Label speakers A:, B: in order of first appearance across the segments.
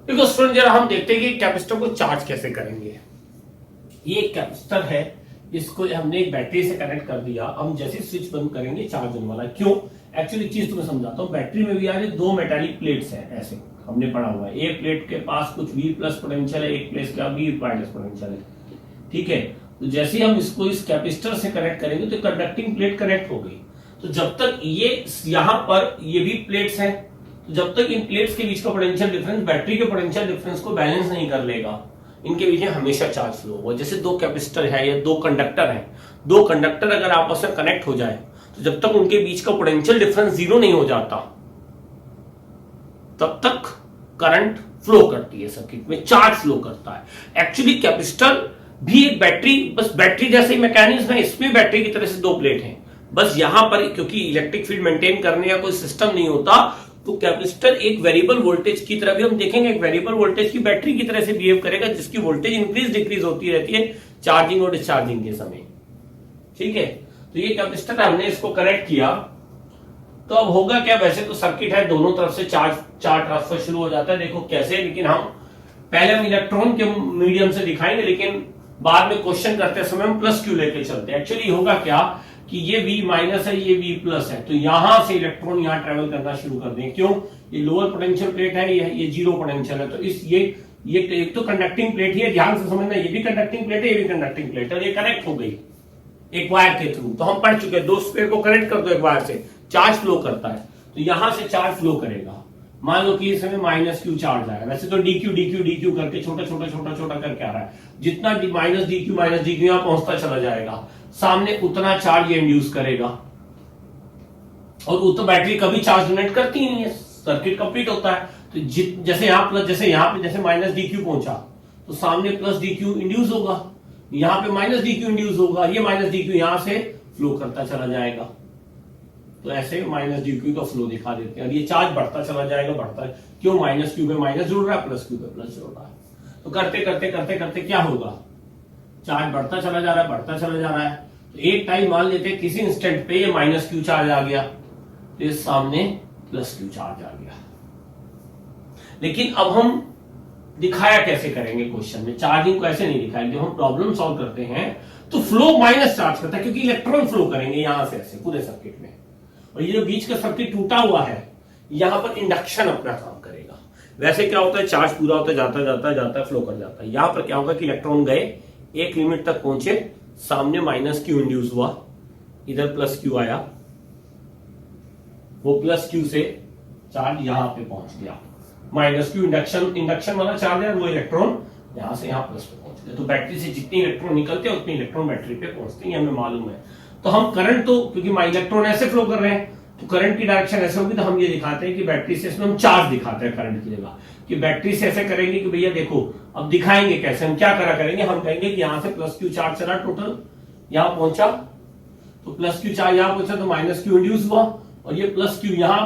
A: देखो स्टूडेंट, जरा हम देखते हैं कि कैपेसिटर को चार्ज कैसे करेंगे। ये एक कैपेसिटर है, इसको हमने एक बैटरी से कनेक्ट कर दिया। हम जैसे स्विच बंद करेंगे चार्ज होने वाला। क्यों? एक्चुअली चीज तुम्हें समझाता हूँ। बैटरी में भी यार दो मेटालिक प्लेट्स हैं, ऐसे हमने पढ़ा हुआ है। एक प्लेट के पास कुछ V प्लस पोटेंशियल है, एक प्लेट का V माइनस पोटेंशियल है। ठीक है, तो जैसे हम इसको इस कैपेसिटर से कनेक्ट करेंगे तो कंडक्टिंग प्लेट कनेक्ट हो गई। तो जब तक ये यहां पर ये भी प्लेट्स हैं, तो जब तक इन प्लेट्स के बीच का पोटेंशियल डिफरेंस बैटरी के पोटेंशियल डिफरेंस को बैलेंस नहीं कर लेगा, इनके बीच में हमेशा चार्ज फ्लो होगा। जैसे दो कैपेसिटर है या दो कंडक्टर है, दो कंडक्टर अगर आपस में कनेक्ट हो जाए तो जब तक उनके बीच का पोटेंशियल डिफरेंस जीरो नहीं हो जाता तब तक करंट फ्लो करती है, सर्किट में चार्ज फ्लो करता है। एक्चुअली कैपेसिटर भी एक बैटरी, बस बैटरी जैसे मैकेनिज्म है, इसमें बैटरी की तरह से दो प्लेट हैं। बस यहां पर क्योंकि इलेक्ट्रिक फील्ड मेंटेन करने का कोई सिस्टम नहीं होता, तो कैपेसिटर एक वेरिएबल वोल्टेज की तरह भी हम देखेंगे, एक वेरिएबल वोल्टेज की बैटरी की तरह से बिहेव करेगा, जिसकी वोल्टेज इंक्रीज डिक्रीज होती रहती है चार्जिंग और डिस्चार्जिंग के समय। ठीक है, तो ये कैपेसिटर हमने इसको कनेक्ट किया, तो अब होगा क्या? वैसे तो सर्किट है, दोनों तरफ से चार्ज ट्रांसफर शुरू हो जाता है। देखो कैसे, लेकिन हम पहले हम इलेक्ट्रॉन के मीडियम से दिखाएंगे, लेकिन बाद में क्वेश्चन करते समय हम प्लस क्यू लेके चलते हैं। एक्चुअली होगा क्या कि ये V माइनस है, ये V प्लस है, तो यहां से इलेक्ट्रॉन यहां ट्रेवल करना शुरू कर दें। क्यों? ये लोअर पोटेंशियल प्लेट है, ये जीरो पोटेंशियल है, तो इस ये एक तो कंडक्टिंग प्लेट ही है, ध्यान से समझना। ये भी कंडक्टिंग प्लेट है, ये भी कंडक्टिंग प्लेट है, और ये कनेक्ट हो गई एक वायर के थ्रू। तो हम पढ़ चुके हैं, दो स्क्वायर को कनेक्ट कर दो एक वायर से, चार्ज फ्लो करता है, तो यहां से चार्ज फ्लो करेगा। मान लो कि इसमें माइनस क्यू चार्ज आएगा। वैसे तो डीक्यू डीक्यू डीक्यू करके छोटा छोटा छोटा छोटा करके आ रहा है, जितना माइनस डीक्यू यहां पहुंचता चला जाएगा, सामने उतना चार्ज ये इंड्यूस करेगा। और वो तो बैटरी कभी चार्ज डोनेट करती ही नहीं है, सर्किट कंप्लीट होता है। तो जैसे यहां प्लस, जैसे पे माइनस डीक्यू पहुंचा, तो सामने प्लस डीक्यू इंड्यूस होगा, यहां पे माइनस डीक्यू इंड्यूस होगा, ये माइनस डीक्यू यहां से फ्लो करता चला जाएगा। तो ऐसे माइनस डीक्यू का फ्लो दिखा देते हैं, और ये चार्ज बढ़ता चला जाएगा, बढ़ता है। क्यों? माइनस क्यू पे माइनस जुड़ रहा है, प्लस क्यू पे प्लस जुड़ रहा है। तो करते करते करते करते क्या होगा? चार्ज बढ़ता चला जा रहा है, बढ़ता चला जा रहा है। तो एक टाइम मान लेते हैं किसी इंस्टेंट पे ये माइनस क्यू चार्ज आ गया, तो इस सामने प्लस क्यू चार्ज आ गया। लेकिन अब हम दिखाया कैसे करेंगे क्वेश्चन में? चार्जिंग को ऐसे नहीं दिखाएंगे, हम प्रॉब्लम सॉल्व करते हैं तो फ्लो माइनस चार्ज करता है, क्योंकि इलेक्ट्रॉन फ्लो करेंगे यहां से ऐसे पूरे सर्किट में, और ये जो बीच का सर्किट टूटा हुआ है, यहां पर इंडक्शन अपना काम करेगा। वैसे क्या होता है, चार्ज पूरा होता जाता जाता जाता फ्लो कर जाता है। यहां पर क्या होगा कि इलेक्ट्रॉन गए, एक लिमिट तक पहुंचे, सामने माइनस क्यू इंड्यूस हुआ, इधर प्लस क्यू आया, वो प्लस क्यू से चार्ज यहां पे पहुंच गया। माइनस क्यू इंडक्शन वाला चार्ज है, वो इलेक्ट्रॉन यहां से यहां प्लस पे पहुंच गया। तो बैटरी से जितनी इलेक्ट्रॉन निकलते हैं उतनी इलेक्ट्रॉन बैटरी पे पहुंचते हैं, हमें मालूम है। तो हम करंट, तो क्योंकि इलेक्ट्रॉन ऐसे फ्लो कर रहे हैं तो करंट की डायरेक्शन ऐसे होगी, तो हम ये दिखाते हैं कि बैटरी से, इसमें हम चार्ज दिखाते हैं करंट की जगह, कि बैटरी से ऐसे करेंगे कि भैया देखो, अब दिखाएंगे कैसे, हम क्या करेंगे, हम कहेंगे कि यहां से प्लस क्यू चार्ज चला, टोटल यहां पहुंचा, तो प्लस क्यू चार्ज यहां पहुंचा तो माइनस क्यू इंड्यूस हुआ, और ये प्लस क्यू यहां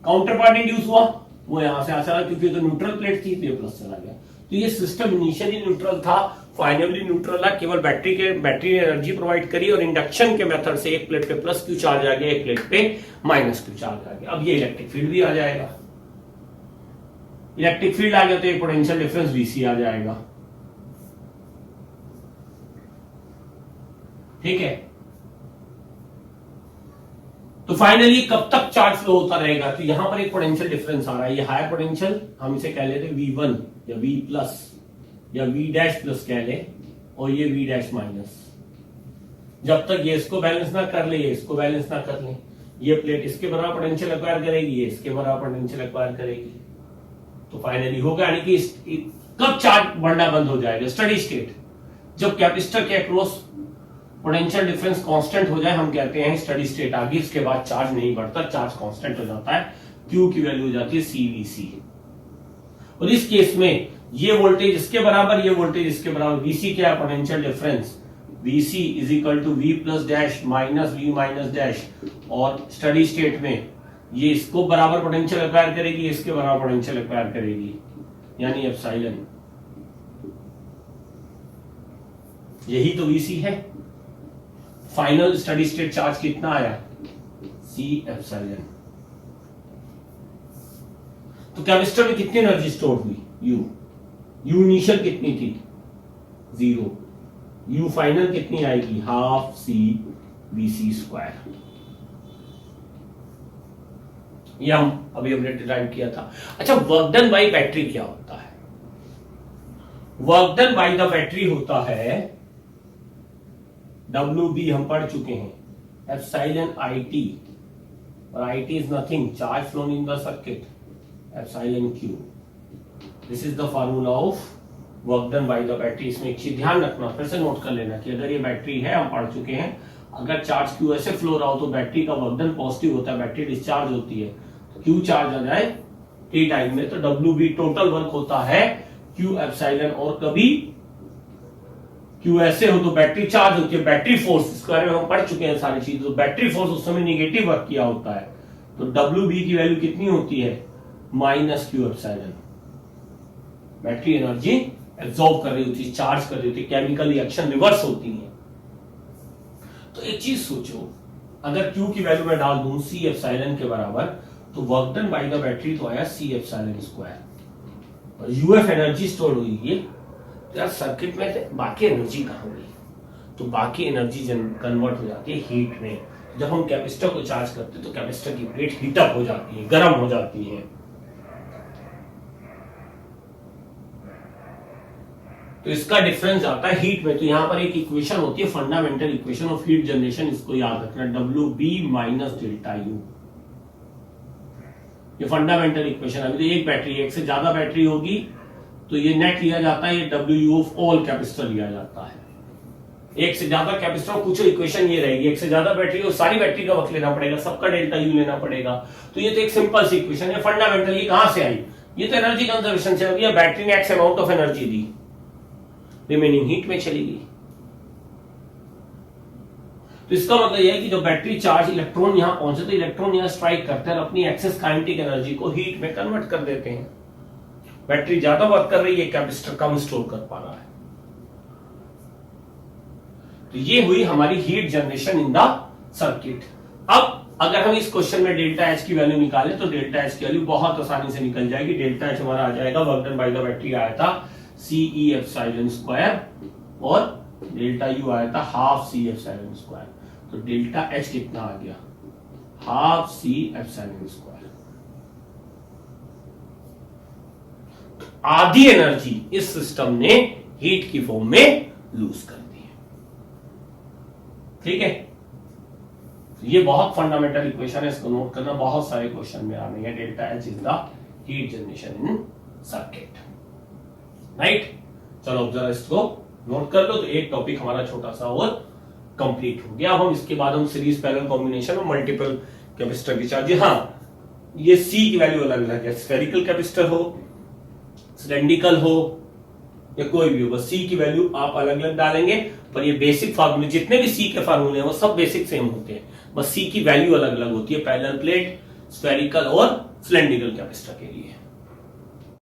A: काउंटर पार्ट इंड्यूस हुआ, वो यहां से आ चला, क्योंकि तो न्यूट्रल प्लेट थी तो ये प्लस चला गया। तो ये सिस्टम इनिशियली न्यूट्रल था, फाइनली न्यूट्रल है, केवल बैटरी ने एनर्जी प्रोवाइड करी, और इंडक्शन के मेथड से एक प्लेट पे प्लस क्यू चार्ज आ गया, एक प्लेट पे माइनस क्यू चार्ज आ गया। अब ये इलेक्ट्रिक फील्ड भी आ जाएगा, इलेक्ट्रिक फील्ड आ गया तो एक पोटेंशियल डिफरेंस VC आ जाएगा। ठीक है, तो फाइनली कब तक चार्ज फ्लो होता रहेगा? तो यहां पर एक पोटेंशियल डिफरेंस आ रहा है, ये हायर पोटेंशियल, हम इसे कह लेते हैं V1 या V प्लस या V डैश प्लस कह ले, और ये V डैश माइनस। जब तक ये इसको बैलेंस ना कर ले, ये इसको बैलेंस ना कर ले, ये प्लेट इसके बराबर पोटेंशियल एक्वायर करेगी, ये इसके बराबर पोटेंशियल एक्वायर करेगी, तो फाइनली होगा, यानी कि कब चार्ज बढ़ना बंद हो जाएगा? स्टडी स्टेट, जब कैपेसिटर के अक्रॉस पोटेंशियल डिफरेंस कांस्टेंट हो जाए, हम कहते हैं स्टडी स्टेट आ गई। इसके बाद चार्ज नहीं बढ़ता, चार्ज कांस्टेंट हो जाता है, Q की वैल्यू हो जाती है CVC। और इस केस में ये वोल्टेज इसके बराबर, ये वोल्टेज इसके बराबर, VC क्या है? Potential difference, VC is equal to V plus dash minus V minus dash, और स्टडी स्टेट में ये इसको बराबर पोटेंशियल एक्वायर करेगी, इसके बराबर पोटेंशियल एक्वायर करेगी, यानी एप्सिलॉन। यही तो VC है। फाइनल स्टडी स्टेट चार्ज कितना आया? C epsilon. तो कैपेसिटर में कितनी एनर्जी स्टोर हुई? यू इनिशियल कितनी थी 0, यू फाइनल कितनी आएगी हाफ सी वीसी स्क्वायर। ये हम अभी हमने डिराइव किया था। अच्छा, वर्क डन बाई बैटरी क्या होता है? Work done by the battery होता है WB, हम पढ़ चुके हैं, एप्सिलॉन IT, और IT is nothing, charge flown in the circuit, epsilon Q। This is the formula of work done by the battery. इसमें एक चीज ध्यान रखना, फिर से नोट कर लेना कि अगर ये बैटरी है, हम पढ़ चुके हैं, अगर चार्ज Q ऐसे फ्लो रहा हो तो बैटरी का वर्क डन पॉजिटिव होता है, बैटरी डिस्चार्ज होती है, तो Q चार्ज आ जाए T टाइम में, तो WB टोटल वर्क होता है Q एप्सिलॉन, और कभी Q ऐसे हो तो बैटरी चार्ज होती है, बैटरी फोर्स, इसके बारे में हम पढ़ चुके हैं सारी चीज, तो बैटरी फोर्स उस समय निगेटिव वर्क किया होता है, तो WB की वैल्यू कितनी होती है -Q epsilon. Battery energy absorb कर रही होती है, चार्ज कर रही होती है, केमिकल रिएक्शन रिवर्स होती है। तो एक चीज सोचो, अगर Q की वैल्यू मैं डाल दूं C एप्सिलॉन के बराबर, तो work done by the battery तो आया C एप्सिलॉन स्क्वायर, और UF एनर्जी स्टोर हुई है, तो यार सर्किट में बाकी एनर्जी कहां गई? तो बाकी एनर्जी कन्वर्ट हो जाती है हीट में। जब हम कैपेसिटर को चार्ज करते हैं तो कैपेसिटर की प्लेट हीट अप हो जाती है, गर्म हो जाती है। तो इसका डिफरेंस आता है हीट में। तो यहां पर एक इक्वेशन होती है, fundamental equation of heat generation, इसको याद रखना, WB माइनस डेल्टा यू। ये फंडामेंटल इक्वेशन। अभी तो एक बैटरी, एक से ज्यादा बैटरी होगी तो ये नेट लिया जाता है, ये WU ऑफ ऑल कैपेसिटर लिया जाता है। एक से ज्यादा कैपेसिटर पूछो, इक्वेशन ये रहेगी, एक से ज्यादा बैटरी हो, सारी बैटरी का वक्त लेना पड़ेगा, सबका डेल्टा यू लेना पड़ेगा। तो ये तो एक सिंपल सी इक्वेशन है, फंडामेंटल। ये कहां से आई? ये तो एनर्जी कंजर्वेशन से। अभी बैटरी ने x amount of energy the, remaining heat में चली गई। तो इसका मतलब यह है कि जब बैटरी चार्ज, इलेक्ट्रॉन यहां पहुंचे तो इलेक्ट्रॉन यहां स्ट्राइक करते हैं और अपनी एक्सेस काइनेटिक एनर्जी को हीट में कन्वर्ट कर देते हैं। बैटरी ज्यादा वर्क कर रही है, कैपेसिटर कम स्टोर कर पा रहा है। तो ये हुई हमारी heat generation in the circuit. अब अगर हम इस क्वेश्चन में डेल्टा एच की वैल्यू निकालें तो डेल्टा एच की वैल्यू बहुत आसानी से निकल जाएगी। डेल्टा एच हमारा आ जाएगा, work done by the battery आया था CE एप्सिलॉन स्क्वायर, और डेल्टा यू आया था हाफ C एप्सिलॉन स्क्वायर। तो डेल्टा एच कितना आ गया? Half C epsilon square. आधी एनर्जी इस सिस्टम ने हीट की फॉर्म में लूज कर दी है। ठीक है, ये बहुत फंडामेंटल इक्वेशन है, इसको नोट करना। बहुत सारे क्वेश्चन में आने हैं। Delta H is the heat generation in circuit, right. चलो अब जरा इसको नोट कर लो। तो एक टॉपिक हमारा छोटा सा और कंप्लीट हो गया। अब हम इसके बाद हम सीरीज पैरेलल कॉम्बिनेशन और मल्टीपल कैपेसिटर की चार्ज। हाँ, ये C की वैल्यू अलग अलग है, स्फेरिकल कैपेसिटर हो, सिलेंड्रिकल हो, या कोई भी हो, बस C की वैल्यू आप अलग अलग डालेंगे, पर ये बेसिक फार्मूले, जितने भी C के फार्मूले हैं वो सब बेसिक सेम होते हैं, बस C की वैल्यू अलग अलग होती है पैरेलल प्लेट, स्फेरिकल और सिलेंड्रिकल कैपेसिटर के लिए।